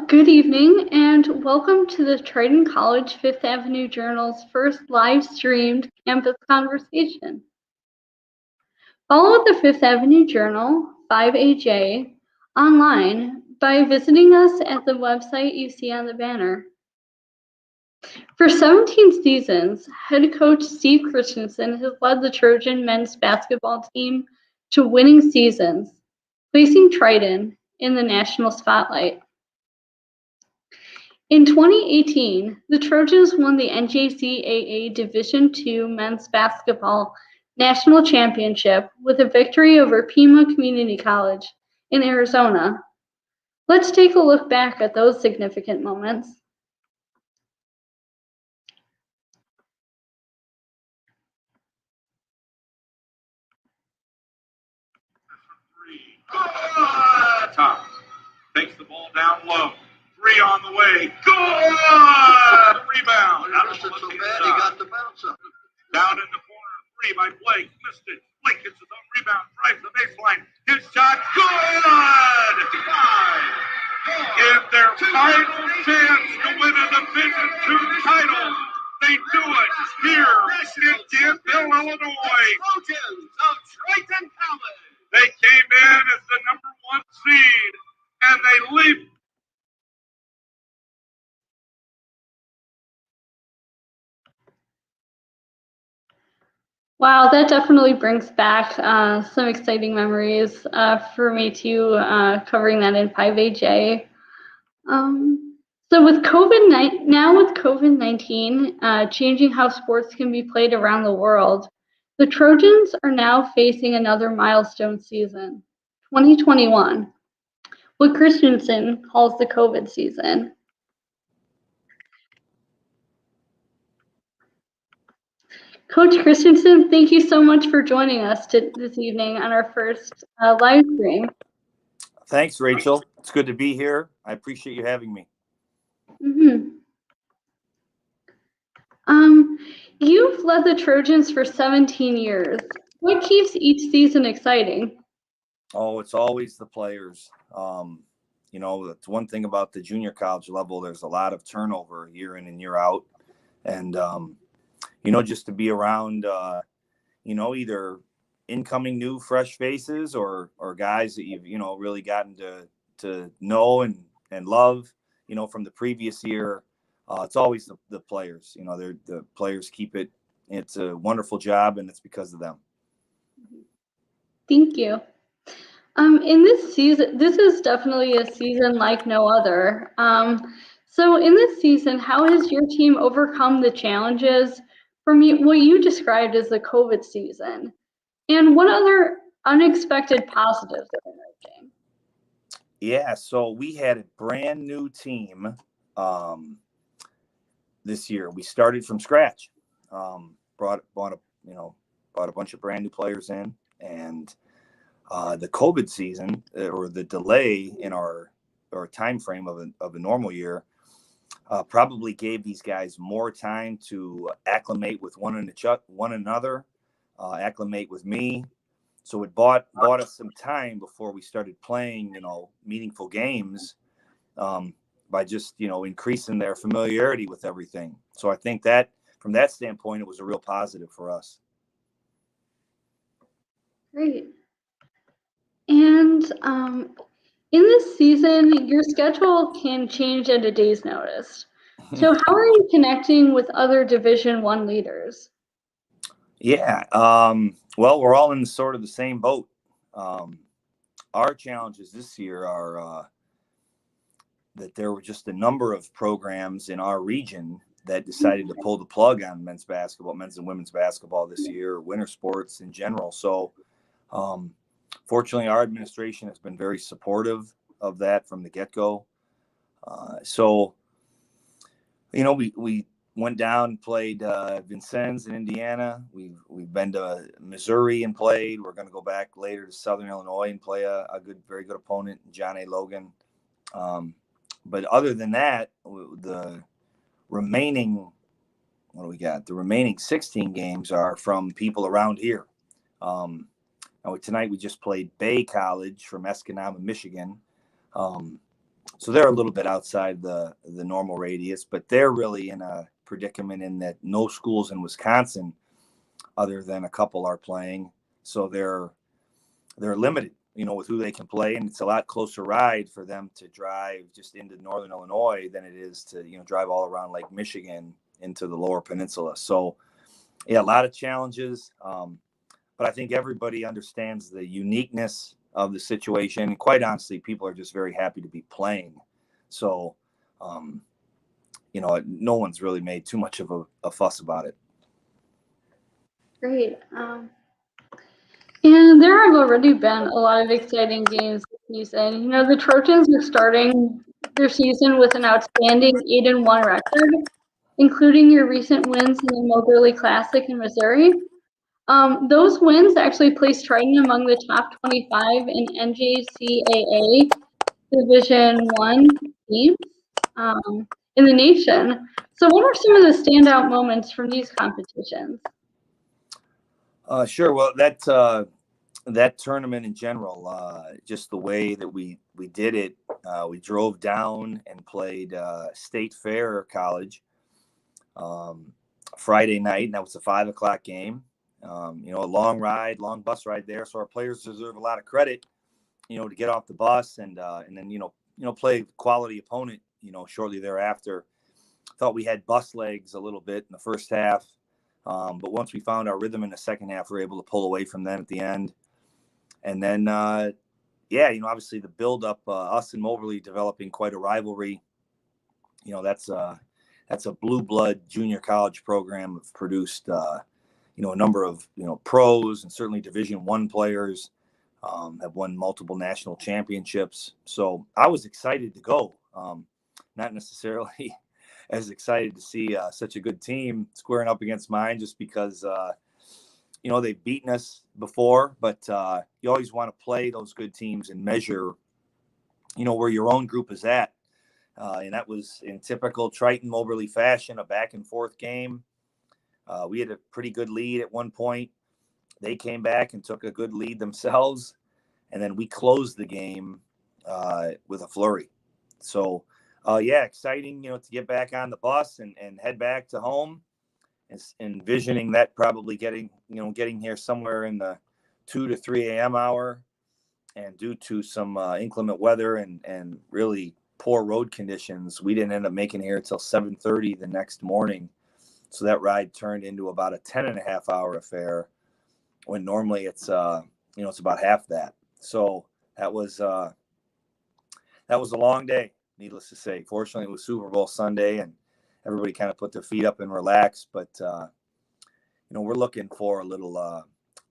Good evening and welcome to the Triton College Fifth Avenue Journal's first live-streamed campus conversation. Follow the Fifth Avenue Journal, 5AJ, online by visiting us at the website you see on the banner. For 17 seasons, head coach Steve Christiansen has led the Trojan men's basketball team to winning seasons, placing Triton in the national spotlight. In 2018, the Trojans won the NCJAA Division II Men's Basketball National Championship with a victory over Pima Community College in Arizona. Let's take a look back at those significant moments. Thomas takes the ball down low. Three on the way. Good! Rebound. Out of the he got the bounce up. Down in the corner. Three by Blake. Missed it. Blake gets his own rebound. Drives the baseline. His shot. Good! In their final chance to win a Division II title, they do it here in Danville, Illinois. Trojans of Triton College. They came in as the number one seed, and they leap. Wow, that definitely brings back some exciting memories for me too, covering that in 5AJ. So with COVID-19 changing how sports can be played around the world, the Trojans are now facing another milestone season, 2021, what Christiansen calls the COVID season. Coach Christiansen, thank you so much for joining us this evening on our first live stream. Thanks, Rachel. It's good to be here. I appreciate you having me. You've led the Trojans for 17 years. What keeps each season exciting? Oh, it's always the players. That's one thing about the junior college level. There's a lot of turnover year in and year out. And, just to be around, either incoming new fresh faces or guys that you've, really gotten to know and love, from the previous year. It's always the players. The players keep it. It's a wonderful job, and it's because of them. Thank you. In this season, this is definitely a season like no other. So in this season, how has your team overcome the challenges from what you described as the COVID season? And what other unexpected positives are emerging? Yeah, so we had a brand new team this year. We started from scratch. Brought a bunch of brand new players in, and the COVID season or the delay in our time frame of a normal year probably gave these guys more time to acclimate with one another, acclimate with me. So it bought us some time before we started playing, meaningful games by just, increasing their familiarity with everything. So I think that from that standpoint, it was a real positive for us. Great. And in this season, your schedule can change at a day's notice. So how are you connecting with other Division I leaders? Yeah, well, we're all in sort of the same boat. Our challenges this year are that there were just a number of programs in our region that decided to pull the plug on men's and women's basketball this year, winter sports in general. So fortunately, our administration has been very supportive of that from the get-go. We went down and played Vincennes in Indiana. We've been to Missouri and played. We're going to go back later to Southern Illinois and play a very good opponent, John A. Logan. But other than that, the remaining 16 games are from people around here. Tonight we just played Bay College from Escanaba, Michigan. So they're a little bit outside the normal radius, but they're really in a predicament in that no schools in Wisconsin, other than a couple, are playing. So they're limited, with who they can play, and it's a lot closer ride for them to drive just into northern Illinois than it is to drive all around Lake Michigan into the Lower Peninsula. So yeah, a lot of challenges, but I think everybody understands the uniqueness of the situation. And quite honestly, people are just very happy to be playing. So no one's really made too much of a fuss about it. Great. And there have already been a lot of exciting games this season. The Trojans are starting their season with an outstanding 8-1 record, including your recent wins in the Moberly Classic in Missouri. Those wins actually placed Triton among the top 25 in NCJAA Division I teams in the nation. So what are some of the standout moments from these competitions? Sure. Well, that tournament in general, just the way that we did it, we drove down and played State Fair College Friday night, and that was a 5:00 game. A long bus ride there. So our players deserve a lot of credit, to get off the bus and then play quality opponent. Shortly thereafter, thought we had bus legs a little bit in the first half. But once we found our rhythm in the second half, we were able to pull away from them at the end. And then, obviously the buildup, us and Moberly developing quite a rivalry. That's a blue blood junior college program. Have produced, a number of, pros and certainly Division I players, have won multiple national championships. So I was excited to go, not necessarily as excited to see such a good team squaring up against mine, just because, they've beaten us before, but you always want to play those good teams and measure, where your own group is at. And that was in typical Triton Moberly fashion, a back and forth game. We had a pretty good lead at one point. They came back and took a good lead themselves. And then we closed the game with a flurry. So, exciting, to get back on the bus and head back to home. Envisioning that probably getting here somewhere in the 2 to 3 a.m. hour. And due to some inclement weather and really poor road conditions, we didn't end up making here until 7:30 the next morning. So that ride turned into about a 10.5-hour affair, when normally it's it's about half that. So that was a long day, needless to say. Fortunately, it was Super Bowl Sunday and everybody kind of put their feet up and relaxed. But we're looking for a little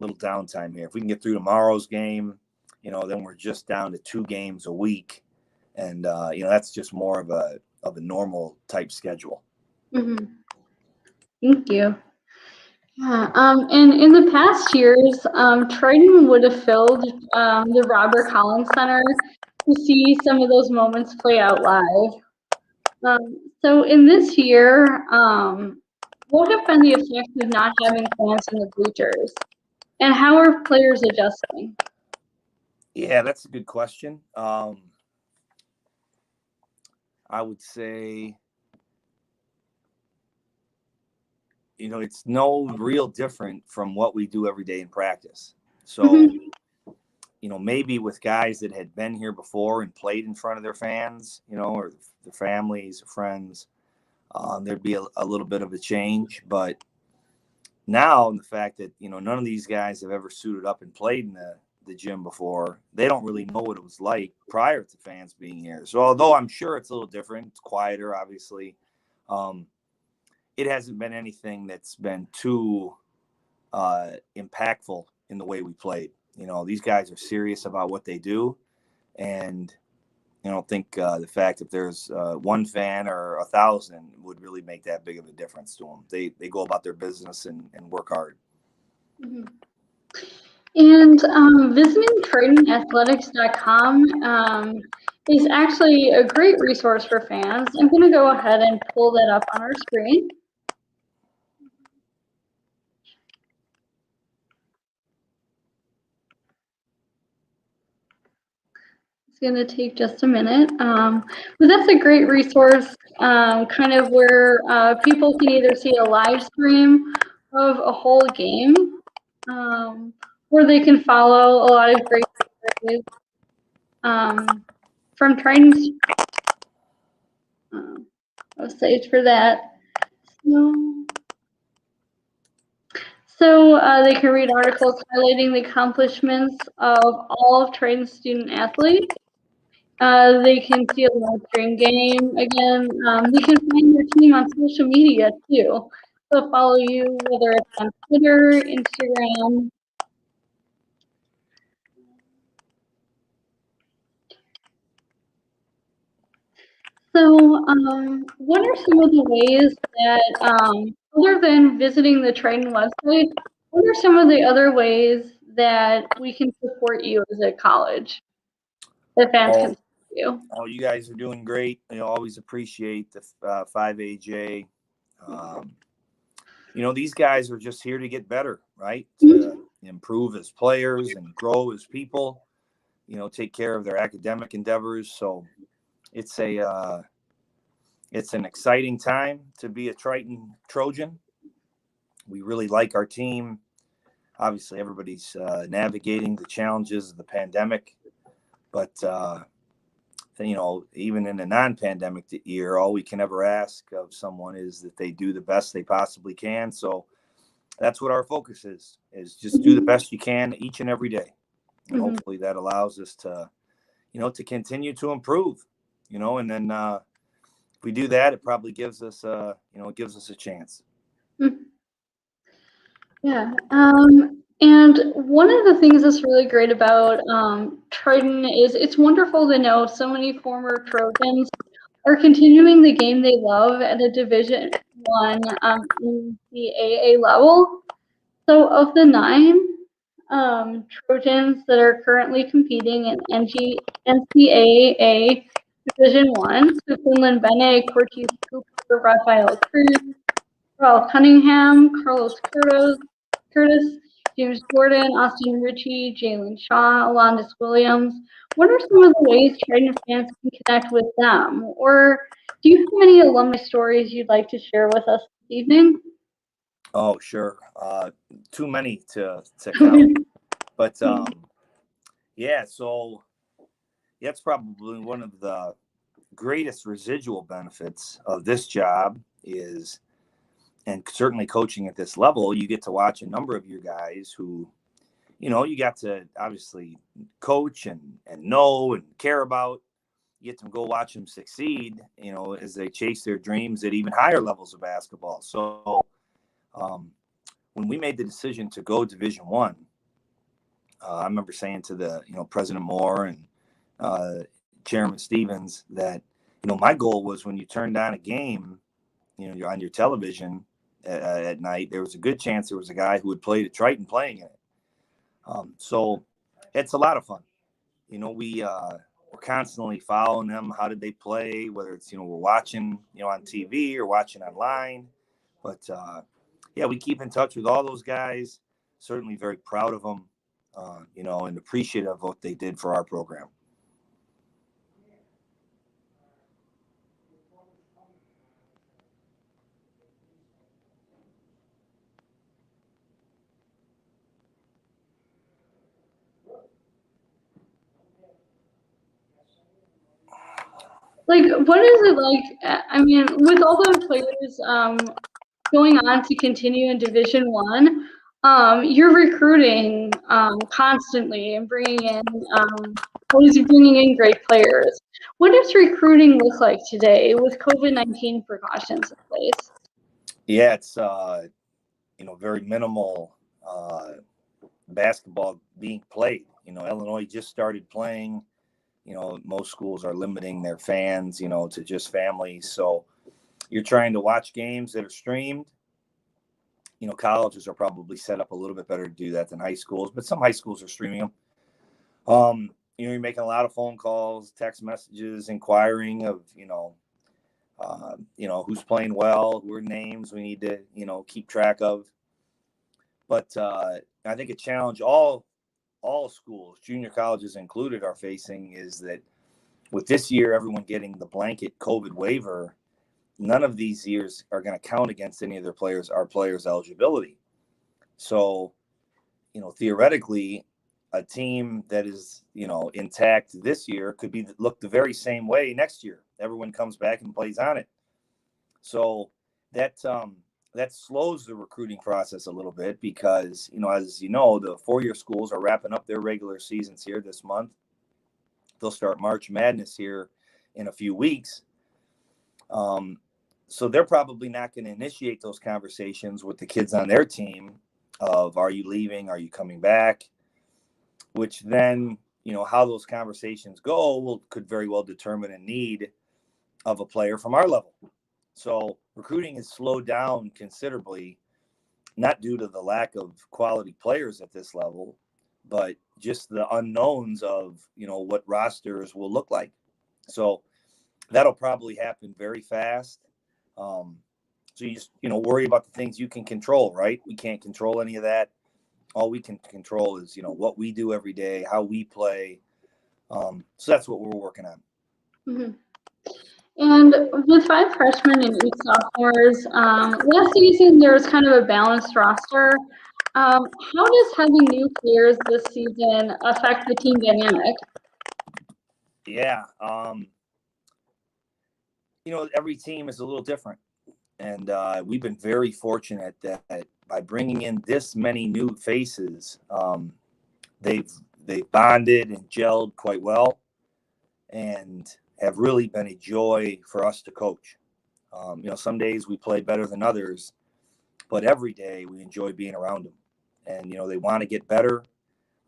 downtime here. If we can get through tomorrow's game, then we're just down to 2 games a week, and that's just more of a normal type schedule. Mm-hmm. Thank you. Yeah, and in the past years, Triton would have filled the Robert Collins Center to see some of those moments play out live. So in this year, what have been the effects of not having fans in the bleachers, and how are players adjusting? Yeah, that's a good question. I would say, it's no real different from what we do every day in practice. So, maybe with guys that had been here before and played in front of their fans, or their families or friends, there'd be a little bit of a change. But now, the fact that, none of these guys have ever suited up and played in the gym before, they don't really know what it was like prior to fans being here. So although I'm sure it's a little different, it's quieter, obviously, it hasn't been anything that's been too impactful in the way we played. These guys are serious about what they do, and I don't think the fact that there's 1 fan or 1,000 would really make that big of a difference to them. They go about their business and work hard. Mm-hmm. And visiting TritonAthletics.com is actually a great resource for fans. I'm going to go ahead and pull that up on our screen. going to take just a minute. But that's a great resource, kind of where people can either see a live stream of a whole game, or they can follow a lot of great stories from Triton's website for that. So they can read articles highlighting the accomplishments of all of Triton's student athletes. They can see a live stream game. Again, they can find your team on social media too. They'll follow you, whether it's on Twitter, Instagram. So, what are some of the ways that, other than visiting the Triton website, what are some of the other ways that we can support you as a college? The fans can support you. Oh, you guys are doing great. I always appreciate the 5AJ. These guys are just here to get better, right? To improve as players and grow as people, take care of their academic endeavors. So it's an exciting time to be a Triton Trojan. We really like our team. Obviously, everybody's navigating the challenges of the pandemic, but even in a non-pandemic year, all we can ever ask of someone is that they do the best they possibly can. So that's what our focus is just do the best you can each and every day. And hopefully that allows us to, to continue to improve, and then if we do that, it probably gives us a chance. Yeah. And one of the things that's really great about Triton is it's wonderful to know so many former Trojans are continuing the game they love at a Division I NCJAA level. So of the 9 Trojans that are currently competing in NCAA Division I, so Finland Bennett, Cortez Cooper, Rafael Cruz, Raul Cunningham, Carlos Curtis, James Gordon, Austin Ritchie, Jalen Shaw, Alondis Williams. What are some of the ways Triton fans can connect with them? Or do you have any alumni stories you'd like to share with us this evening? Oh, sure. Too many to count. But yeah, so that's probably one of the greatest residual benefits of this job is, and certainly coaching at this level, you get to watch a number of your guys who, you got to obviously coach and know and care about. You get to go watch them succeed, as they chase their dreams at even higher levels of basketball. So when we made the decision to go Division I remember saying to the, President Moore and Chairman Stevens that, my goal was when you turned on a game, you're on your television at night, there was a good chance there was a guy who had played at Triton playing in it. So it's a lot of fun. We're constantly following them. How did they play? Whether it's, we're watching, on TV or watching online. But yeah, we keep in touch with all those guys. Certainly very proud of them, and appreciative of what they did for our program. Like, what is it like? I mean, with all those players going on to continue in Division I, you're recruiting constantly and always bringing in great players. What does recruiting look like today with COVID-19 precautions in place? Yeah, it's very minimal basketball being played. Illinois just started playing. Most schools are limiting their fans, to just families. So you're trying to watch games that are streamed. Colleges are probably set up a little bit better to do that than high schools, but some high schools are streaming them. You're making a lot of phone calls, text messages, inquiring of, who's playing well, who are names we need to, keep track of. But I think a challenge all schools, junior colleges included, are facing is that with this year, everyone getting the blanket COVID waiver, none of these years are going to count against any of our players' eligibility. So, theoretically, a team that is, intact this year could look the very same way next year. Everyone comes back and plays on it. So that slows the recruiting process a little bit because, as you know, the four-year schools are wrapping up their regular seasons here this month. They'll start March Madness here in a few weeks. So they're probably not going to initiate those conversations with the kids on their team of, are you leaving? Are you coming back? Which then, how those conversations go could very well determine a need of a player from our level. So recruiting has slowed down considerably, not due to the lack of quality players at this level, but just the unknowns of, what rosters will look like. So that'll probably happen very fast. So you just, worry about the things you can control, right? We can't control any of that. All we can control is, what we do every day, how we play. So that's what we're working on. Mm-hmm. And with 5 freshmen and 8 sophomores, last season there was kind of a balanced roster. How does having new players this season affect the team dynamic? Yeah. Every team is a little different. And we've been very fortunate that by bringing in this many new faces, they've bonded and gelled quite well and have really been a joy for us to coach. Some days we play better than others, but every day we enjoy being around them. And, they want to get better.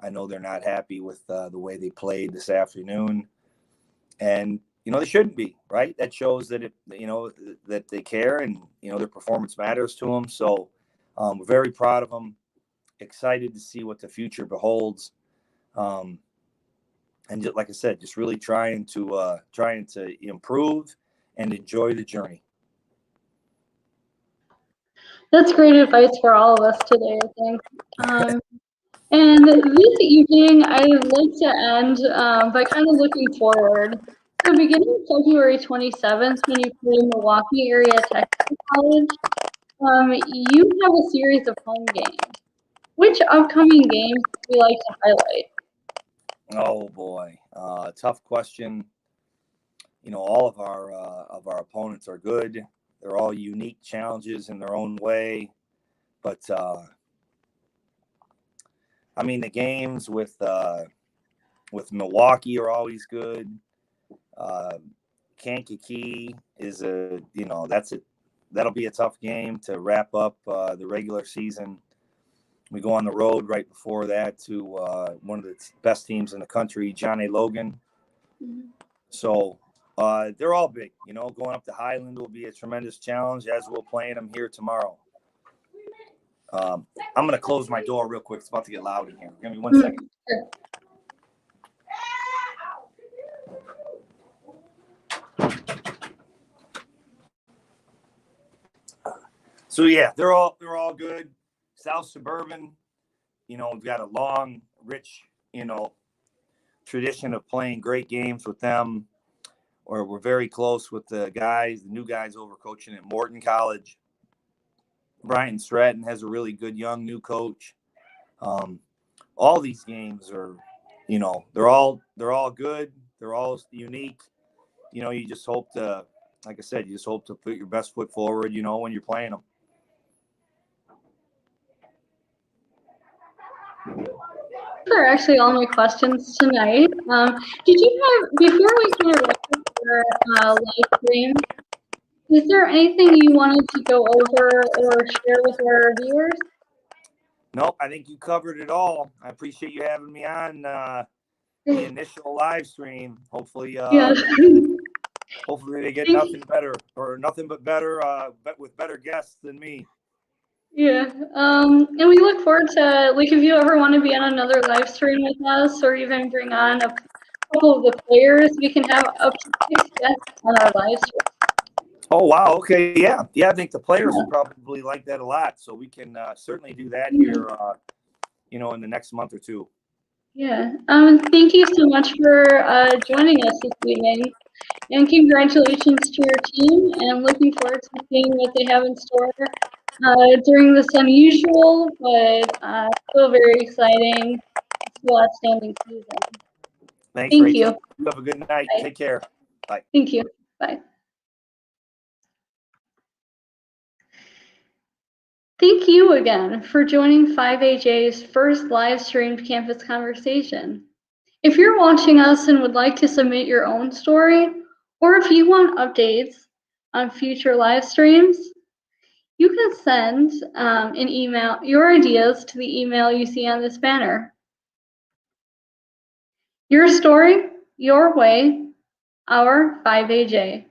I know they're not happy with the way they played this afternoon. And, they shouldn't be, right? That shows that, that they care and, their performance matters to them. So we're very proud of them, excited to see what the future beholds. And just, like I said, just really trying to improve and enjoy the journey. That's great advice for all of us today, I think. And this evening, I'd like to end by kind of looking forward. So beginning February 27th, when you play Milwaukee Area Technical College, you have a series of home games. Which upcoming games would you like to highlight? Oh boy, tough question. All of our opponents are good. They're all unique challenges in their own way, but the games with Milwaukee are always good. Kankakee is that'll be a tough game to wrap up the regular season. We go on the road right before that to one of the best teams in the country, John A. Logan. Mm-hmm. So they're all big. Going up to Highland will be a tremendous challenge, as we'll play them here tomorrow. I'm going to close my door real quick. It's about to get loud in here. Give me 1 second. Sure. So yeah, they're all good. South Suburban, we've got a long, rich, tradition of playing great games with them. Or we're very close with the new guys over coaching at Morton College. Brian Stratton has a really good young new coach. All these games are, they're all good. They're all unique. You just hope to, like I said, put your best foot forward, when you're playing them. Those are actually all my questions tonight. Did you have, before we kind of wrap up your live stream, is there anything you wanted to go over or share with our viewers? Nope, I think you covered it all. I appreciate you having me on the initial live stream. Hopefully, hopefully they get nothing but better, but with better guests than me. Yeah, and we look forward to, like, if you ever want to be on another live stream with us or even bring on a couple of the players, we can have up to 6 guests on our live stream. Oh, wow. Okay. Yeah. I think the players would probably like that a lot. So we can certainly do that here, in the next month or two. Yeah. Thank you so much for joining us this evening. And congratulations to your team. And I'm looking forward to seeing what they have in store during this unusual but still very exciting, still outstanding season. Thanks, Thank Rachel. you. You have a good night. Bye. Take care. Bye. Thank you. Bye. Thank you again for joining 5AJ's first live streamed campus conversation. If you're watching us and would like to submit your own story, or if you want updates on future live streams, you can send an email, your ideas to the email you see on this banner. Your story, your way, our 5AJ.